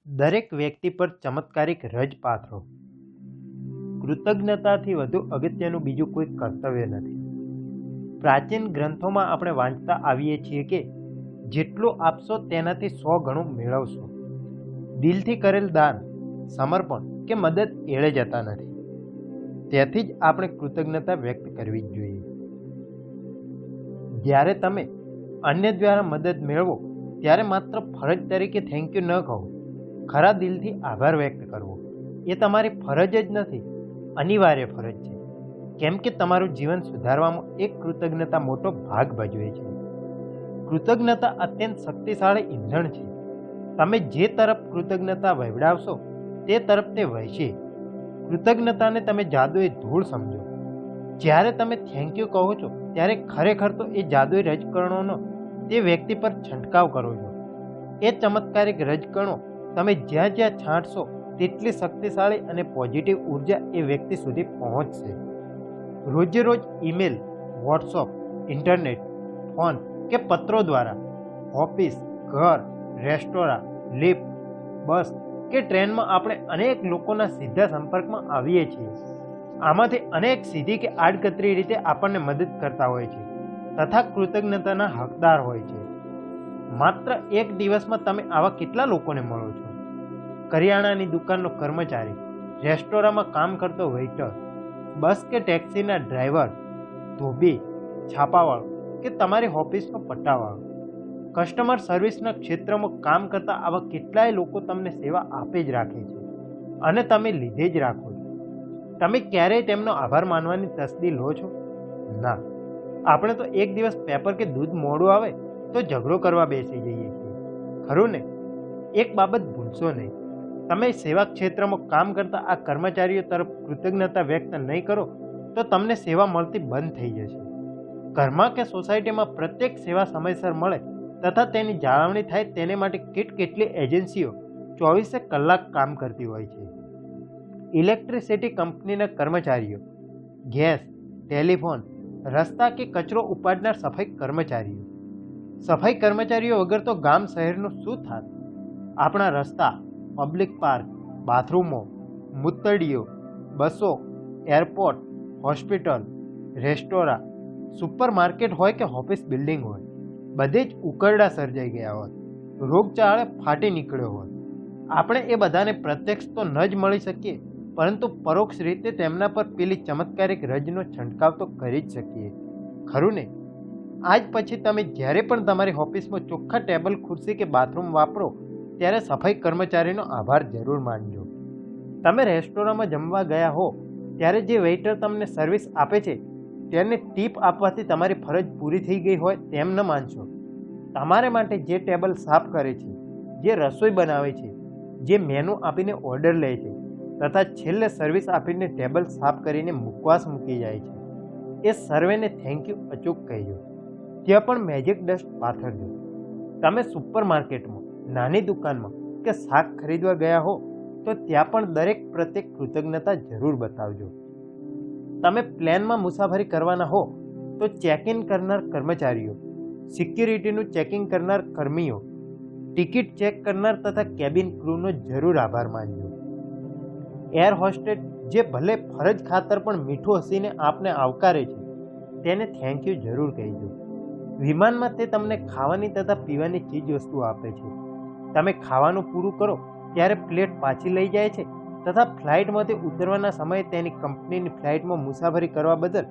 દરેક વ્યક્તિ પર ચમત્કારિક રજ પાથરો. કૃતજ્ઞતાથી વધુ અગત્યનું બીજું કોઈ કર્તવ્ય નથી. પ્રાચીન ગ્રંથોમાં આપણે વાંચતા આવીએ છીએ કે જેટલું આપશો તેનાથી 100 ગણું મેળવશો. દિલથી કરેલ દાન, સમર્પણ કે મદદ એળે જતા નથી. તેથી જ આપણે કૃતજ્ઞતા વ્યક્ત કરવી જ જોઈએ. જ્યારે તમે અન્ય દ્વારા મદદ મેળવો ત્યારે માત્ર ફરજ તરીકે થેન્ક યુ ન કહો, ખરા દિલથી આભાર વ્યક્ત કરવો એ તમારી ફરજ જ નથી, અનિવાર્ય ફરજ છે. કેમ કે તમારું જીવન સુધારવામાં એક કૃતજ્ઞતા મોટો ભાગ ભજવે છે. કૃતજ્ઞતા અત્યંત શક્તિશાળી ઈંધણ છે. તમે જે તરફ કૃતજ્ઞતા વહેવડાવશો તે તરફ તે વહેશે. કૃતજ્ઞતાને તમે જાદુઈ ધૂળ સમજો. જ્યારે તમે થેન્ક યુ કહો છો ત્યારે ખરેખર તો એ જાદુઈ રજકણોનો તે વ્યક્તિ પર છંટકાવ કરો છો. એ ચમત્કારિક રજકણો તમે જ્યાં જ્યાં છાંટશો તેટલી શક્તિશાળી અને પોઝિટિવ ઉર્જા એ વ્યક્તિ સુધી પહોંચશે. રોજે રોજ ઈમેલ, વોટ્સઅપ, ઇન્ટરનેટ, ફોન કે પત્રો દ્વારા ઓફિસ, ઘર, રેસ્ટોરાં, લિફ્ટ, બસ કે ટ્રેનમાં આપણે અનેક લોકોના સીધા સંપર્કમાં આવીએ છીએ. આમાંથી અનેક સીધી કે આડકતરી રીતે આપણને મદદ કરતા હોય છે તથા કૃતજ્ઞતાના હકદાર હોય છે. માત્ર એક દિવસમાં તમે આવા કેટલા લોકોને મળો છો? કરિયાણાની દુકાનનો કર્મચારી, રેસ્ટોરાંમાં કામ કરતો વેઇટર, બસ કે ટેક્સીના ડ્રાઈવર, ધોબી, છાપાવાળો કે તમારી ઓફિસનો પટ્ટાવાળો. કસ્ટમર સર્વિસના ક્ષેત્રમાં કામ કરતા આવા કેટલાય લોકો તમને સેવા આપે જ રાખે છે અને તમે લીધે જ રાખો છો. તમે ક્યારેય તેમનો આભાર માનવાની તસ્દી લો છો? ના. આપણે તો એક દિવસ પેપર કે દૂધ મોડું આવે તો ઝઘડો કરવા બેસી જઈએ છીએ, ખરું ને? એક બાબત ભૂલશો નહીં. તમે સેવા ક્ષેત્રમાં કામ કરતા આ કર્મચારીઓ તરફ કૃતજ્ઞતા વ્યક્ત નહીં કરો તો તમને સેવા મળતી બંધ થઈ જશે. ઘરમાં કે સોસાયટીમાં પ્રત્યેક સેવા સમયસર મળે તથા તેની જાળવણી થાય તેને માટે કેટલી એજન્સીઓ 24 કલાક કામ કરતી હોય છે. ઇલેક્ટ્રિસિટી કંપનીના કર્મચારીઓ, ગેસ, ટેલિફોન, રસ્તા કે કચરો ઉપાડનાર સફાઈ કર્મચારીઓ. સફાઈ કર્મચારીઓ વગર તો ગામ શહેરનું શું થાત? આપણા રસ્તા, પબ્લિક પાર્ક, બાથરૂમો, મૂતળીઓ, બસો, એરપોર્ટ, હોસ્પિટલ, રેસ્ટોરાં, સુપરમાર્કેટ હોય કે ઓફિસ બિલ્ડિંગ હોય, બધે જ ઉકરડા સર્જાઈ ગયા હોત, રોગચાળે ફાટી નીકળ્યો હોત. આપણે એ બધાને પ્રત્યક્ષ તો ન જ મળી શકીએ, પરંતુ પરોક્ષ રીતે તેમના પર પેલી ચમત્કારિક રજનો છંટકાવ તો કરી જ શકીએ, ખરું ને? આજ પછી તમે જ્યારે પણ તમારી ઓફિસમાં ચોખ્ખા ટેબલ, ખુરશી કે બાથરૂમ વાપરો ત્યારે સફાઈ કર્મચારીનો આભાર જરૂર માનજો. તમે રેસ્ટોરન્ટમાં જમવા ગયા હો ત્યારે જે વેઇટર તમને સર્વિસ આપે છે તેને ટીપ આપવાથી તમારી ફરજ પૂરી થઈ ગઈ હોય તેમ ન માનશો. તમારે માટે જે ટેબલ સાફ કરે છે, જે રસોઈ બનાવે છે, જે મેનુ આપીને ઓર્ડર લે છે તથા છેલ્લે સર્વિસ આપીને ટેબલ સાફ કરીને મુખવાસ મૂકી જાય છે, એ સર્વેને થેન્ક યુ અચૂક કહેજો. ત્યાં પણ મેજિક ડસ્ટ પાથરજો. તમે સુપરમાર્કેટમાં, નાની દુકાનમાં કે શાક ખરીદવા ગયા હો તો ત્યાં પણ દરેક પ્રત્યેક કૃતજ્ઞતા જરૂર બતાવજો. તમે પ્લેનમાં મુસાફરી કરવાના હો તો ચેક ઇન કરનાર કર્મચારીઓ, સિક્યુરિટીનું ચેકિંગ કરનાર કર્મીઓ, ટિકિટ ચેક કરનાર તથા કેબિન ક્રૂનો જરૂર આભાર માનજો. એર હોસ્ટેસ જે ભલે ફરજ ખાતર પણ મીઠું હસીને આપને આવકારે છે તેને થેન્ક યુ જરૂર કહેજો. વિમાનમાં તે તમને ખાવાની તથા પીવાની ચીજ વસ્તુઓ આપે છે. તમે ખાવાનું પૂરું કરો ત્યારે પ્લેટ પાછી લઈ જાય છે તથા ફ્લાઇટમાંથી ઉતરવાના સમયે તેની કંપનીની ફ્લાઇટમાં મુસાફરી કરવા બદલ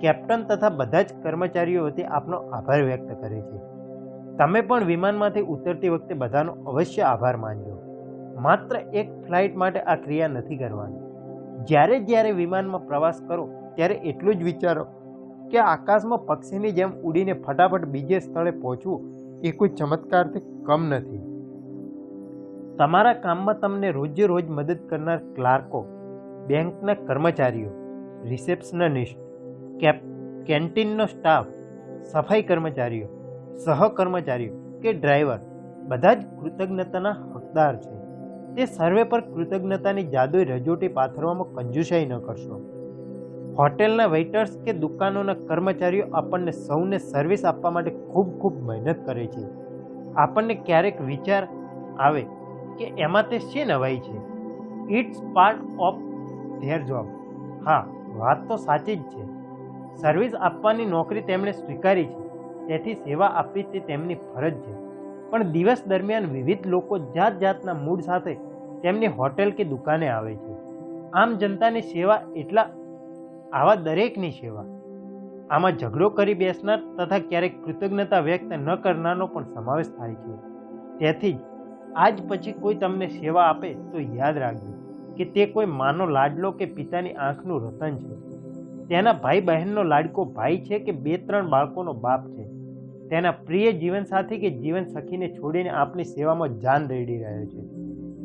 કેપ્ટન તથા બધા જ કર્મચારીઓ વતી આપનો આભાર વ્યક્ત કરે છે. તમે પણ વિમાનમાંથી ઉતરતી વખતે બધાનો અવશ્ય આભાર માનજો. માત્ર એક ફ્લાઇટ માટે આ ક્રિયા નથી કરવાની. જ્યારે વિમાનમાં પ્રવાસ કરો ત્યારે એટલું જ વિચારો કે આકાશમાં પક્ષીની જેમ ઉડીને ફટાફટ બીજે સ્થળે પહોંચવું એ કોઈ ચમત્કારથી કમ નથી. તમારા કામમાં તમને રોજે રોજ મદદ કરનાર ક્લાર્કો, બેંકના કર્મચારીઓ, રિસેપ્શનિસ્ટ, કેન્ટીનનો સ્ટાફ, સફાઈ કર્મચારીઓ, સહકર્મચારીઓ કે ડ્રાઈવર બધા જ કૃતજ્ઞતાના હકદાર છે. તે સર્વે પર કૃતજ્ઞતાની જાદુઈ રજોટી પાથરવામાં કંજૂસાઈ ન કરશો. હોટેલના વેઇટર્સ કે દુકાનોના કર્મચારીઓ આપણને સૌને સર્વિસ આપવા માટે ખૂબ મહેનત કરે છે. આપણને ક્યારેક વિચાર આવે કે કે એમાં તે શી નવાઈ છે? It's part of their job. હા, વાત તો સાચી જ છે. સર્વિસ આપવાની નોકરી તેમણે સ્વીકારી છે, તેથી સેવા આપવી તે તેમની ફરજ છે. પણ દિવસ દરમિયાન વિવિધ લોકો જાત જાતના મૂડ સાથે તેમની હોટેલ કે દુકાને આવે છે. આમ જનતાની સેવા એટલા આવા દરેકની સેવા. આમાં ઝઘડો કરી બેસનાર તથા ક્યારેક કૃતજ્ઞતા વ્યક્ત ન કરનારનો પણ સમાવેશ થાય છે. તેથી જ આજ પછી કોઈ તમને સેવા આપે તો યાદ રાખજો કે તે કોઈ માનો લાડલો કે પિતાની આંખનું રતન છે. તેના ભાઈ બહેનનો લાડકો ભાઈ છે કે 2-3 બાળકોનો બાપ છે. તેના પ્રિય જીવનસાથી કે જીવન સખીને છોડીને આપની સેવામાં જાન રેડી રહ્યો છે.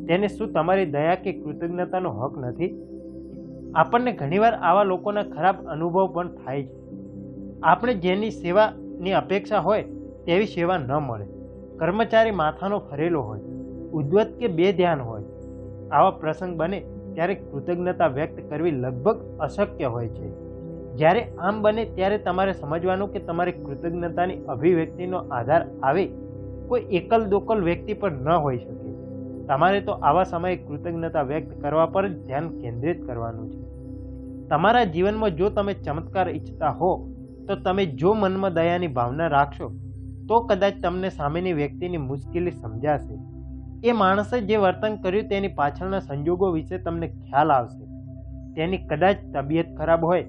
તેને શું તમારી દયા કે કૃતજ્ઞતાનો હક નથી? આપણને ઘણીવાર આવા લોકોના ખરાબ અનુભવ પણ થાય છે. આપણે જેની સેવાની અપેક્ષા હોય તેવી સેવા ન મળે. કર્મચારી માથાનો ફરેલો હોય, ઉદ્ધત કે બેધ્યાન હોય. આવા પ્રસંગ બને ત્યારે કૃતજ્ઞતા વ્યક્ત કરવી લગભગ અશક્ય હોય છે. જ્યારે આમ બને ત્યારે તમારે સમજવાનું કે તમારી કૃતજ્ઞતાની અભિવ્યક્તિનો આધાર આવે કોઈ એકલ દોકલ વ્યક્તિ પર ન હોઈ શકે. તમારે તો આવા સમયે કૃતજ્ઞતા વ્યક્ત કરવા પર જ ધ્યાન કેન્દ્રિત કરવાનું છે. તમારા જીવનમાં જો તમે ચમત્કાર ઈચ્છતા હો તો તમે જો મનમાં દયાની ભાવના રાખશો તો કદાચ તમને સામેની વ્યક્તિની મુશ્કેલી સમજાશે. એ માણસે જે વર્તન કર્યું તેની પાછળના સંજોગો વિશે તમને ખ્યાલ આવશે. તેની કદાચ તબિયત ખરાબ હોય,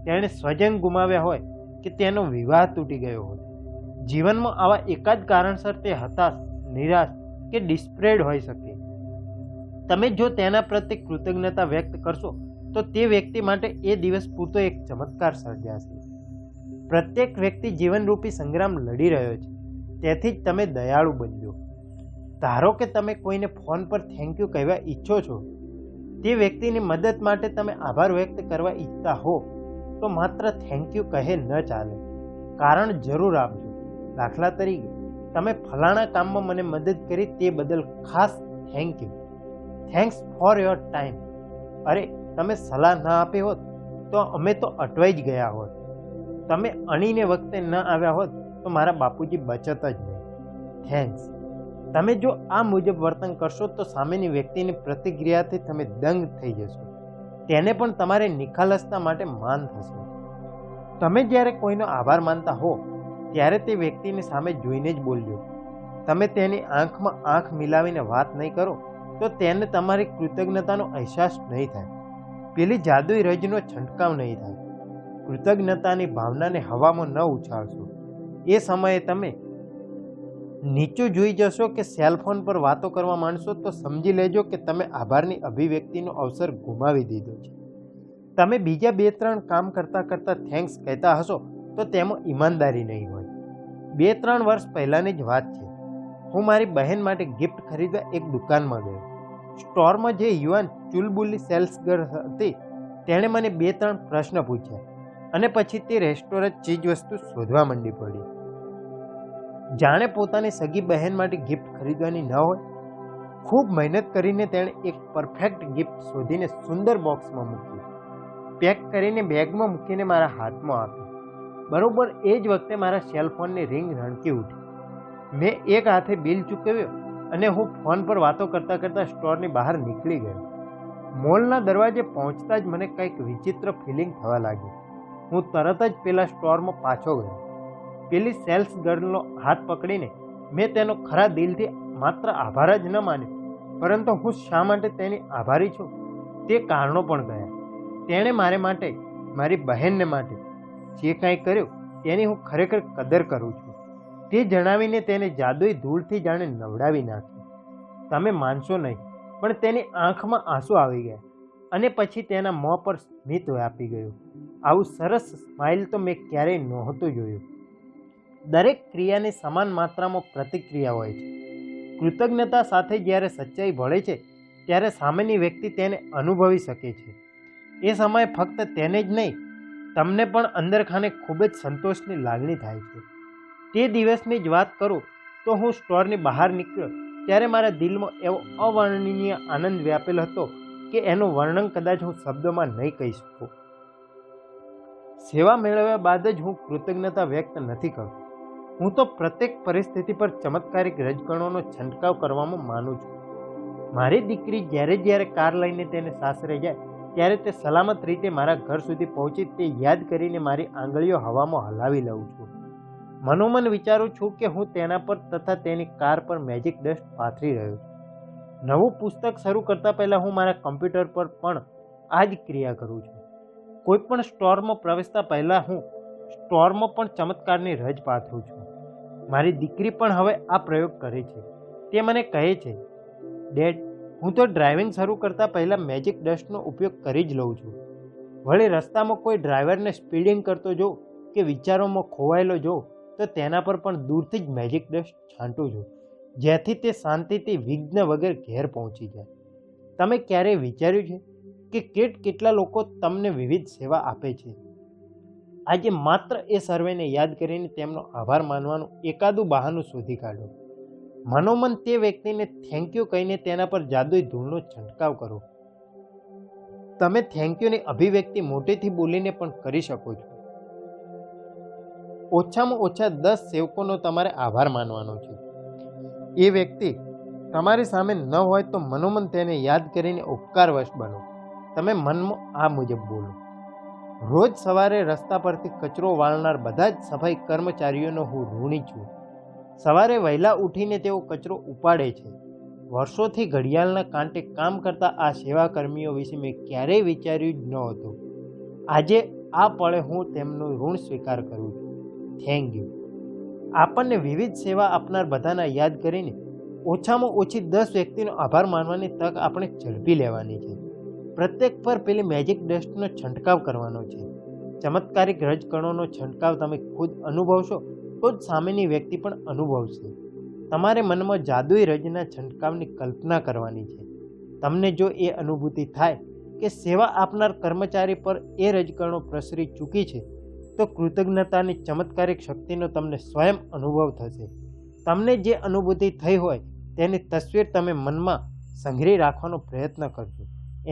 તેણે સ્વજન ગુમાવ્યા હોય કે તેનો વિવાહ તૂટી ગયો હોય. જીવનમાં આવા એકાદ કારણસર તે હતાશ, નિરાશ કે ડિસ્પ્રેડ હોઈ શકે. તમે જો તેના પ્રત્યે કૃતજ્ઞતા વ્યક્ત કરશો તો તે વ્યક્તિ માટે એ દિવસ પૂરતો એક ચમત્કાર સર્જાશે. પ્રત્યેક વ્યક્તિ જીવનરૂપી સંગ્રામ લડી રહ્યો છે, તેથી જ તમે દયાળુ બનજો. ધારો કે તમે કોઈને ફોન પર થેન્ક યુ કહેવા ઈચ્છો છો. તે વ્યક્તિની મદદ માટે તમે આભાર વ્યક્ત કરવા ઈચ્છતા હો તો માત્ર થેન્ક યુ કહે ન ચાલે, કારણ જરૂર આપજો. દાખલા તરીકે, તમે ફલાણા કામમાં મને મદદ કરી તે બદલ ખાસ thank you. Thanks for your time. અરે, તમે સલાહ ના આપી હોત તો અમે તો અટવાઈ જ ગયા હોત. તમે અણીને વખતે ન આવ્યા હોત તો મારા બાપુજી બચત જ નહીં. થેન્ક્સ. તમે જો આ મુજબ વર્તન કરશો તો સામેની વ્યક્તિની પ્રતિક્રિયાથી તમે દંગ થઈ જશો. તેને પણ તમારે નિખાલસતા માટે માન થશે. તમે જ્યારે કોઈનો આભાર માનતા હો ત્યારે તે વ્યક્તિની સામે જોઈને જ બોલજો. તમે તેની આંખમાં આંખ મિલાવીને વાત નહીં કરો તો તેને તમારી કૃતજ્ઞતાનો અહેસાસ નહીં થાય. પેલી જાદુઈ રજનો છંટકાવ નહીં થાય. કૃતજ્ઞતાની ભાવનાને હવામાં ન ઉછાળશો. એ સમયે તમે નીચું જોઈ જશો કે સેલફોન પર વાતો કરવા માંડશો તો સમજી લેજો કે તમે આભારની અભિવ્યક્તિનો અવસર ગુમાવી દીધો છે. તમે બીજા 2-3 કામ કરતાં કરતાં થેન્ક્સ કહેતા હશો તો તેમાં ઈમાનદારી નહીં હોય. 2-3 વર્ષ પહેલાંની જ વાત છે. હું મારી બહેન માટે ગિફ્ટ ખરીદવા એક દુકાનમાં ગયો. સ્ટોરમાં જે યુવાન ચુલબુલી સેલ્સ ગર્લ હતી તેણે મને 2-3 પ્રશ્ન પૂછ્યા અને પછી તે રેસ્ટોરન્ટ ચીજ વસ્તુ શોધવા માંડી પડી. જાણે પોતાની સગી બહેન માટે ગિફ્ટ ખરીદવાની ન હોય. ખૂબ મહેનત કરીને તેણે એક પરફેક્ટ ગિફ્ટ શોધીને સુંદર બોક્સમાં મૂકી, પેક કરીને બેગમાં મૂકીને મારા હાથમાં આપી. બરોબર એ જ વખતે મારા સેલફોનની રિંગ રણકી ઉઠી. મેં એક હાથે બિલ ચૂકવ્યો અને હું ફોન પર વાતો કરતાં કરતાં સ્ટોરની બહાર નીકળી ગયો. મોલના દરવાજે પહોંચતા જ મને કંઈક વિચિત્ર ફિલિંગ થવા લાગી. હું તરત જ પેલા સ્ટોરમાં પાછો ગયો. પેલી સેલ્સ ગર્લનો હાથ પકડીને મેં તેનો ખરા દિલથી માત્ર આભાર જ ન માન્યો, પરંતુ હું શા માટે તેની આભારી છું તે કારણો પણ ગયા. તેણે મારે માટે, મારી બહેનને માટે જે કાંઈ કર્યું તેની હું ખરેખર કદર કરું છું તે જણાવીને તેને જાદુઈ ધૂળથી જાણે નવડાવી નાખી. તમે માનશો નહીં, પણ તેની આંખમાં આંસુ આવી ગયા અને પછી તેના મોં પર સ્મિત વ્યાપી ગયું. આવું સરસ સ્માઇલ તો મેં ક્યારેય નહોતું જોયું. દરેક ક્રિયાની સમાન માત્રામાં પ્રતિક્રિયા હોય છે. કૃતજ્ઞતા સાથે જ્યારે સચ્ચાઈ ભળે છે ત્યારે સામેની વ્યક્તિ તેને અનુભવી શકે છે. એ સમયે ફક્ત તેને જ નહીં, તમને પણ અંદરખાને ખૂબ જ સંતોષની લાગણી થાય છે. તે દિવસની જ વાત કરું તો હું સ્ટોરની બહાર નીકળ્યો ત્યારે મારા દિલમાં એવો અવર્ણનીય આનંદ વ્યાપેલો હતો કે એનું વર્ણન કદાચ હું શબ્દોમાં નહીં કહી શકું. સેવા મેળવ્યા બાદ જ હું કૃતજ્ઞતા વ્યક્ત નથી કરતો. હું તો પ્રત્યેક પરિસ્થિતિ પર ચમત્કારિક રજકણોનો છંટકાવ કરવામાં માનું છું. મારી દીકરી જ્યારે કાર લઈને તેને સાસરે જાય ત્યારે તે સલામત રીતે મારા ઘર સુધી પહોંચી તે યાદ કરીને મારી આંગળીઓ હવામાં હલાવી લઉં છું. મનોમન વિચારું છું કે હું તેના પર તથા તેની કાર પર મેજિક ડસ્ટ પાથરી રહ્યો છું. નવું પુસ્તક શરૂ કરતાં પહેલાં હું મારા કમ્પ્યુટર પર પણ આ જ ક્રિયા કરું છું. કોઈ પણ સ્ટોરમાં પ્રવેશતા પહેલાં હું સ્ટોરમાં પણ ચમત્કારની રજ પાથરું છું. મારી દીકરી પણ હવે આ પ્રયોગ કરે છે. તે મને કહે છે, ડેડ, હું તો ડ્રાઇવિંગ શરૂ કરતાં પહેલાં મેજિક ડસ્ટનો ઉપયોગ કરી જ લઉં છું. વળી રસ્તામાં કોઈ ડ્રાઈવરને સ્પીડિંગ કરતો જોઉં કે વિચારોમાં ખોવાયેલો જોઉં તો તેના પર પણ દૂરથી જ મેજિક ડસ્ટ છાંટું છું, જેથી તે શાંતિથી વિઘ્ન વગર ઘેર પહોંચી જાય. તમે ક્યારેય વિચાર્યું છે કે કેટલા લોકો તમને વિવિધ સેવા આપે છે? આજે માત્ર એ સર્વેને યાદ કરીને તેમનો આભાર માનવાનું એકાદું બહાનું શોધી કાઢો. મનોમન તે વ્યક્તિને થેન્ક યુ કહીને તેના પર જાદુઈ ધૂળનો છંટકાવ કરો. તમે થેન્ક યુની અભિવ્યક્તિ મોટેથી બોલીને પણ કરી શકો છો. ઓછામાં ઓછા 10 સેવકોનો તમારે આભાર માનવાનો છે. એ વ્યક્તિ તમારી સામે ન હોય તો મનોમન તેને યાદ કરીને ઉપકારવશ બનો. તમે મનમાં આ મુજબ બોલો, રોજ સવારે રસ્તા પરથી કચરો વાળનાર બધા જ સફાઈ કર્મચારીઓનો હું ઋણી છું. સવારે વહેલા ઉઠીને તેઓ કચરો ઉપાડે છે. વર્ષોથી ઘડિયાળના કાંટે કામ કરતા આ સેવાકર્મીઓ વિશે મેં ક્યારેય વિચાર્યું જ નહોતું. આજે આ પળે હું તેમનો ઋણ સ્વીકાર કરું છું. Thank you. આપણને વિવિધ સેવા આપનાર બધાના યાદ કરીને ઓછામાં ઓછી 10 વ્યક્તિનો આભાર માનવાની તક આપણે ઝડપી લેવાની છે. પ્રત્યેક પર પેલી મેજિક ડસ્ટનો છંટકાવ કરવાનો છે. ચમત્કારિક રજકણોનો છંટકાવ તમે ખુદ અનુભવશો તો જ સામેની વ્યક્તિ પણ અનુભવશે. તમારે મનમાં જાદુઈ રજના છંટકાવની કલ્પના કરવાની છે. તમને જો એ અનુભૂતિ થાય કે સેવા આપનાર કર્મચારી પર એ રજકણો પ્રસરી ચૂકી છે તો કૃતજ્ઞતાની ચમત્કારિક શક્તિનો તમને સ્વયં અનુભવ થશે. તમને જે અનુભૂતિ થઈ હોય તેની તસવીર તમે મનમાં સંઘરી રાખવાનો પ્રયત્ન કરજો.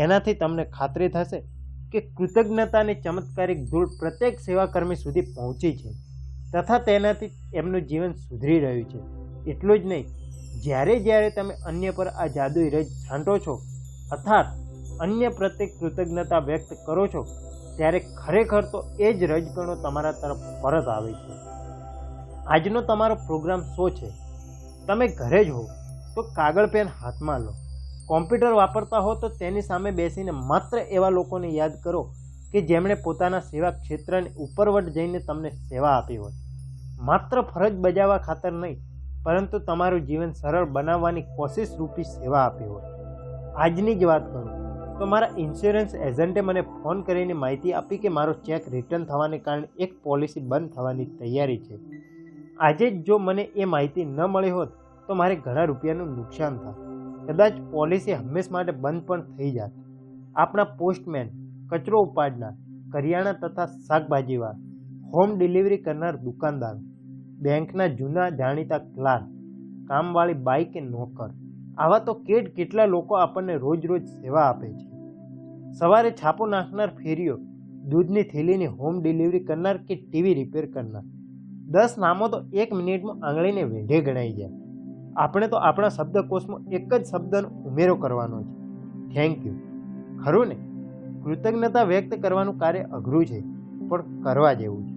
એનાથી તમને ખાતરી થશે કે કૃતજ્ઞતાની ચમત્કારિક ધૂળ પ્રત્યેક સેવાકર્મી સુધી પહોંચી છે તથા તેનાથી એમનું જીવન સુધરી રહ્યું છે. એટલું જ નહીં, જ્યારે તમે અન્ય પર આ જાદુઈ રજ છાંટો છો અર્થાત અન્ય પ્રત્યે કૃતજ્ઞતા વ્યક્ત કરો છો ત્યારે ખરેખર તો એ જ રજકણો તમારા તરફ પરત આવે છે. આજનો તમારો પ્રોગ્રામ શું છે? તમે ઘરે જ હો તો કાગળ પેન હાથમાં લો. કોમ્પ્યુટર વાપરતા હો તો તેની સામે બેસીને માત્ર એવા લોકોને યાદ કરો કે જેમણે પોતાના સેવા ક્ષેત્રની ઉપરવટ જઈને તમને સેવા આપી હોય. માત્ર ફરજ બજાવવા ખાતર નહીં, પરંતુ તમારું જીવન સરળ બનાવવાની કોશિશ રૂપી સેવા આપી હોય. આજની જ વાત કરું તો મારા ઇન્સ્યોરન્સ એજન્ટે મને ફોન કરીને માહિતી આપી કે મારો ચેક રિટર્ન થવાને કારણે એક પોલિસી બંધ થવાની તૈયારી છે. આજે જ જો મને એ માહિતી ન મળી હોત તો મારે ઘણા રૂપિયાનું નુકસાન થાય. કદાચ પોલિસી હંમેશ માટે બંધ પણ થઈ જાત. આપણા પોસ્ટમેન, કચરો ઉપાડનાર, કરિયાણા તથા શાકભાજીવાળા, હોમ ડિલિવરી કરનાર દુકાનદારો, બેંકના જૂના જાણીતા ક્લાર્ક, કામવાળી બાઈ કે નોકર, આવા તો કેટલા લોકો આપણને રોજ સેવા આપે છે. સવારે છાપો નાખનાર ફેરીઓ, દૂધની થેલીની હોમ ડિલિવરી કરનાર કે ટીવી રિપેર કરનાર, 10 નામો તો 1 મિનિટમાં આંગળીને વેઢે ગણાઈ જાય. આપણે તો આપણા શબ્દકોશમાં એક જ શબ્દનો ઉમેરો કરવાનો છે, થેન્ક યુ. ખરું ને? કૃતજ્ઞતા વ્યક્ત કરવાનું કાર્ય અઘરું છે પણ કરવા જેવું છે.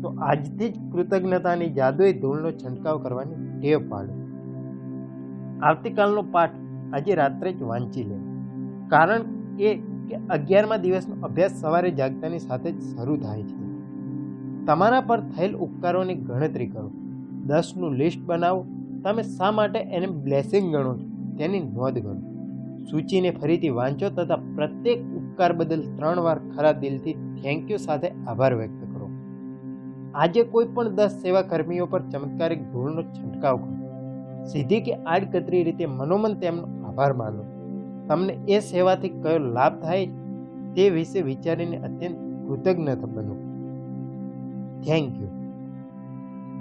તો આજથી જ કૃતજ્ઞતાની જાદુઈ ધૂળનો છંટકાવ કરવાની ટેવ પાડો. આવતીકાલનો પાઠ આજે રાત્રે જ વાંચી લે. કારણ કે 11મા દિવસનો અભ્યાસ સવારે જાગતાની સાથે જ શરૂ થાય છે. તમારા પર થયેલ ઉપકારોની ગણતરી કરો. 10નું લિસ્ટ બનાવો. તમે શા માટે એને બ્લેસિંગ ગણો છો તેની નોંધ કરો. સૂચિને ફરીથી વાંચો તથા પ્રત્યેક ઉપકાર બદલ 3 વાર ખરા દિલથી થેન્ક યુ સાથે આભાર વ્યક્ત કરો. આજે કોઈ પણ 10 સેવાકર્મીઓ પર ચમત્કારિક ધૂળનો છંટકાવ કરો. સીધી કે આડકતરી રીતે મનોમન તેમનો આભાર માનો. તમને એ સેવાથી કયો લાભ થાય તે વિશે વિચારીને અત્યંત કૃતજ્ઞ બનો. Thank you.